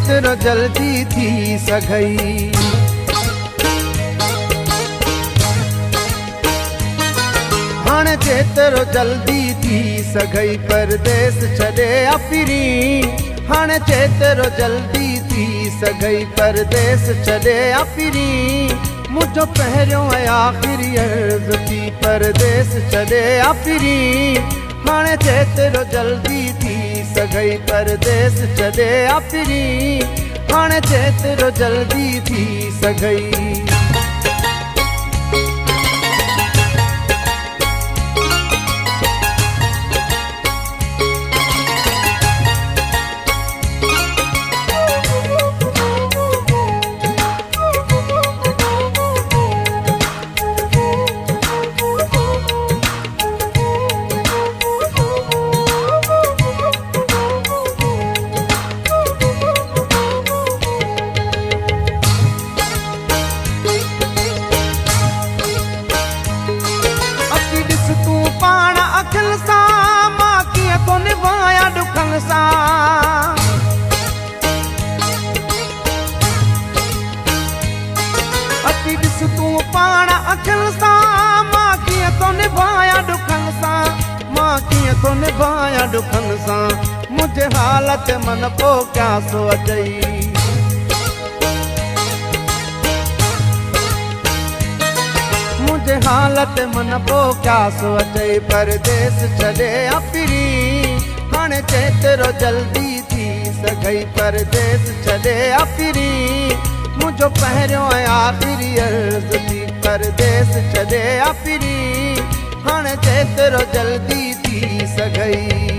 जेतिरो जल्दी थी सघई। हाणे जेतिरो जल्दी थी सघई परदेस छॾे अपिरी। हाणे जेतिरो जल्दी थी सघई परदेस छॾे अपिरी। मुझो पहिरियों ऐं आख़िरी अर्ज़ थी परदेस छॾे अपिरी। हाणे जेतिरो जल्दी थी सघई परदेस छॾे अपिरी। हाणे जेतिरो जल्दी थी सघई। अची ॾिस तूं पाण अखियुनि सां मां कीअं थो निभायां ॾुखनि सां। मां कीअं थो निभायां ॾुखनि सां। मुंहिंजे हालत मन पोइ क्या सो अचई। मुंहिंजे हालत मन पोइ क्या सो अचई परदेस छॾे अपिरी। हाणे जेतिरो जल्दी थी सघई परदेस छॾे अपिरी। मुझो पहिरियों ऐं आख़िरी अर्ज़ थी परदेस छॾे अपिरी। हाणे जेतिरो जल्दी थी सघई।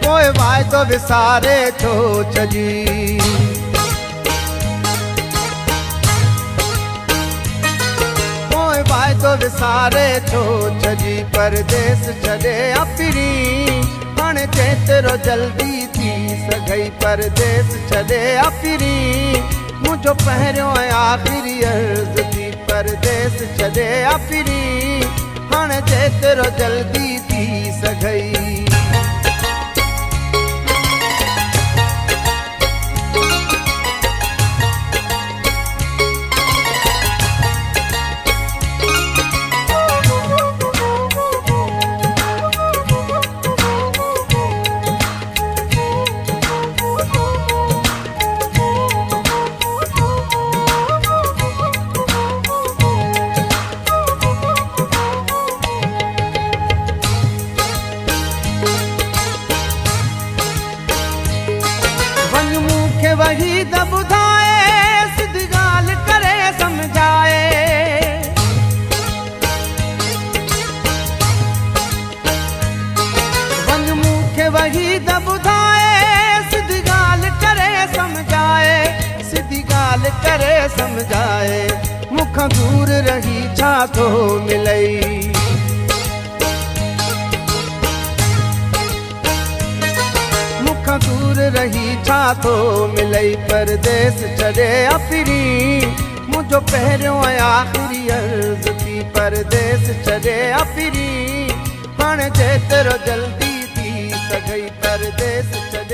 पोइ वाइदो विसारे छो छॾी। पोइ वाइदो विसारे छो छॾी परदेस छॾे अपिरी। हाणे जेतिरो जल्दी थी सघई परदेस छॾे अपिरी। मुंहिंजो पहिरियों ऐं आख़िरी अर्ज़ थी परदेस छॾे अपिरी। हाणे जेतिरो जल्दी थी सघई। वही त ॿुधाए सिधी ॻाल्हि करे सम्झाए। वञ मूंखे वही त ॿुधाए सिधी ॻाल्हि करे सम्झाए। सिधी ॻाल्हि करे सम्झाए। मूंखां दूर रही छा थो मिलई। दूर रही छा थो मिलई परदेस छॾे अपिरी। मुंहिंजो पहिरियों ऐं आख़िरी अर्ज़ थी परदेस छॾे अपिरी। हाणे जेतिरो जल्दी थी सघई परदेस छॾे